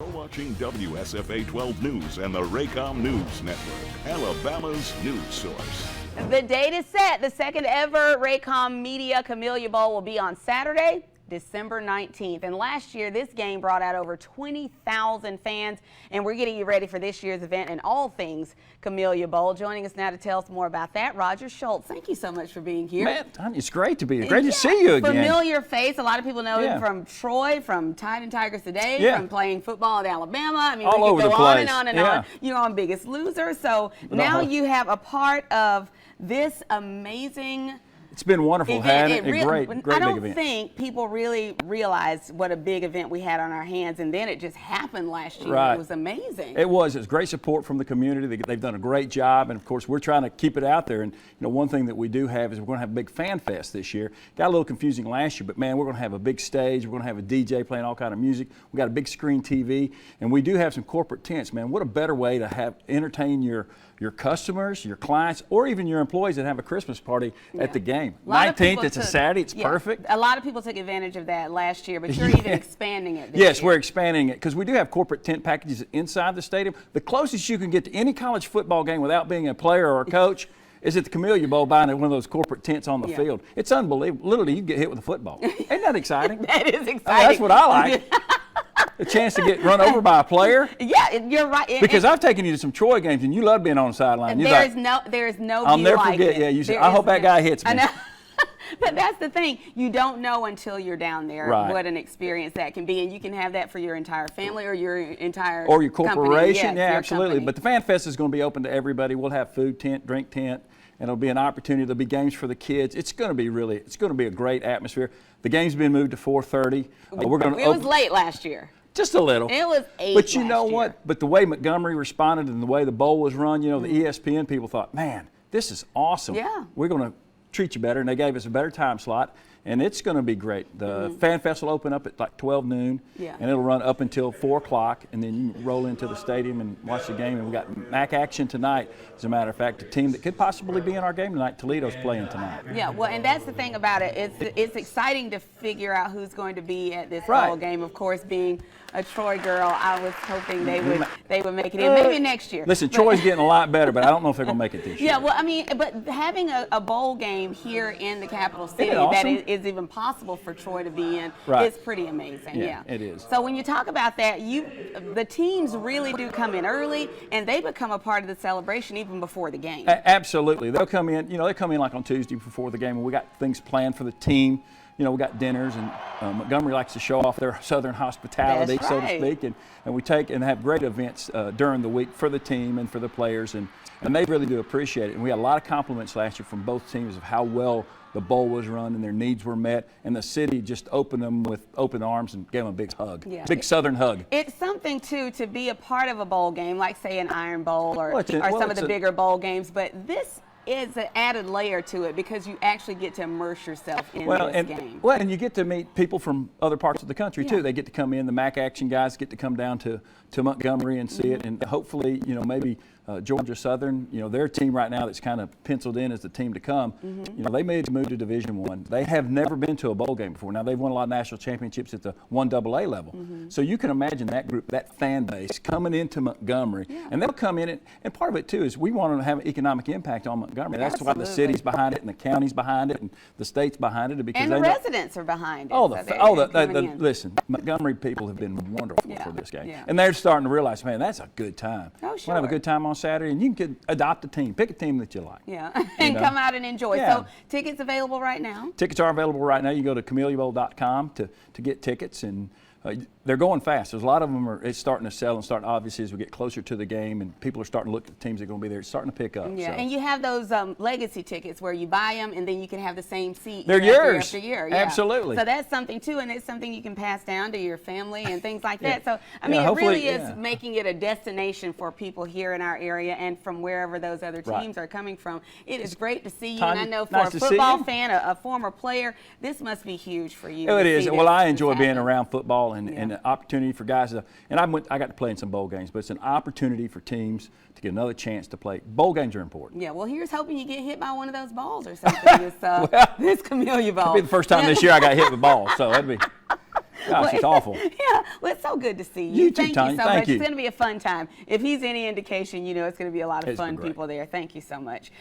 You're watching WSFA 12 News and the Raycom News Network, Alabama's news source. The date is set. The second ever Raycom Media Camellia Bowl will be on Saturday, December 19th. And last year, this game brought out over 20,000 fans. And we're getting you ready for this year's event and all things Camellia Bowl. Joining us now to tell us more about that, Roger Schultz. Thank you so much for being here. Man, it's great to be here. Great to see you again. Familiar face. A lot of people know him from Troy, from Tide and Tigers Today, from playing football at Alabama. I mean, all we over could the go on place. and on and on. You're on Biggest Loser. So now you have a part of this amazing It's been wonderful having a great big event. I don't think people really realized what a big event we had on our hands, and then it just happened last year. Right. It was amazing. It was. It's great support from the community. They've done a great job, and of course we're trying to keep it out there. And one thing that we do have is we're going to have a big fan fest this year. Got a little confusing last year, but man, we're going to have a big stage. We're going to have a DJ playing all kind of music. We got a big screen TV, and we do have some corporate tents. Man, what a better way to entertain your customers, your clients, or even your employees that have a Christmas party at the game. 19th, it's a Saturday, it's perfect. A lot of people took advantage of that last year, but you're even expanding it this Yes, year. we're expanding it because we do have corporate tent packages inside the stadium. The closest you can get to any college football game without being a player or a coach is at the Camellia Bowl buying one of those corporate tents on the field. It's unbelievable. Literally, you get hit with a football. Ain't that exciting? That is exciting. That's what I like. A chance to get run over by a player. Yeah, you're right. Because I've taken you to some Troy games and you love being on the sideline. There is no I'll never like forget. it. Yeah, you said, I hope that guy hits me. I know. But that's the thing. You don't know until you're down there what an experience that can be, and you can have that for your entire family or your entire or your corporation. Yes, yeah, your absolutely. company. But the Fan Fest is going to be open to everybody. We'll have food tent, drink tent, and it'll be an opportunity. There'll be games for the kids. It's going to be a great atmosphere. The game's been moved to 4:30. We're going to. It was late last year. Just a little. It was 8 But you know last what? year. But the way Montgomery responded and the way the bowl was run, the ESPN people thought, man, this is awesome. Yeah. We're going to treat you better, and they gave us a better time slot, and it's going to be great. The Fan Fest will open up at like 12 noon, and it'll run up until 4 o'clock, and then you can roll into the stadium and watch the game. And we got MAC action tonight, as a matter of fact, a team that could possibly be in our game tonight. Toledo's playing tonight. Yeah, well, and that's the thing about it. It's exciting to figure out who's going to be at this bowl game. Of course, being a Troy girl, I was hoping they would make it in. Maybe next year. Listen, Troy's getting a lot better, but I don't know if they're going to make it this year. Yeah, well, I mean, but having a bowl game here in the capital city awesome? that is even possible for Troy to be in is pretty amazing. Yeah, it is. So when you talk about that, the teams really do come in early, and they become a part of the celebration even before the game. Absolutely. They'll come in, they come in like on Tuesday before the game, and we got things planned for the team. We got dinners, and Montgomery likes to show off their southern hospitality, so to speak, and we take and have great events during the week for the team and for the players, and they really do appreciate it. And we had a lot of compliments last year from both teams of how well the bowl was run and their needs were met, and the city just opened them with open arms and gave them a big hug, big southern hug. It's something, too, to be a part of a bowl game, like, say, an Iron Bowl or some of the bigger bowl games, but this is an added layer to it because you actually get to immerse yourself in this game. Well, and you get to meet people from other parts of the country, too. They get to come in. The MAC action guys get to come down to Montgomery and see it, and hopefully, maybe Georgia Southern, their team right now that's kind of penciled in as the team to come, they made the move to Division I. They have never been to a bowl game before. Now, they've won a lot of national championships at the 1AA level. So you can imagine that group, that fan base coming into Montgomery, and they'll come in, and part of it, too, is we want to have an economic impact on Montgomery. That's why the city's behind it, and the county's behind it, and the state's behind it. Because the residents are behind it. Listen, Montgomery people have been wonderful for this game. And they're starting to realize, man, that's a good time. Oh, sure. We're going to have a good time on Saturday, and you can adopt a team. Pick a team that you like. Yeah, and come out and enjoy. So tickets available right now? Tickets are available right now. You go to CameliaBowl.com to get tickets, and they're going fast. There's a lot of them it's starting to sell and starting, obviously, as we get closer to the game and people are starting to look at the teams that are going to be there. It's starting to pick up. Yeah, and you have those legacy tickets where you buy them and then you can have the same seat they're year yours. after year. Absolutely. So that's something, too, and it's something you can pass down to your family and things like that. So, I mean, it really is making it a destination for people here in our area and from wherever those other teams are coming from. It is great to see you, and I know for a football fan, a former player, this must be huge for you. Oh, it is. Well, I enjoy being around football and an opportunity for guys and I got to play in some bowl games, but it's an opportunity for teams to get another chance to play. Bowl games are important. Yeah, well, here's hoping you get hit by one of those balls or something this Camellia Bowl. It'll be the first time this year I got hit with a ball, so that'd be Gosh, it's awful. Yeah, well, it's so good to see you. You too, Thank Tanya. you so Thank much. you. It's going to be a fun time. If he's any indication, you know it's going to be a lot of It's been fun great. people there. Thank you so much.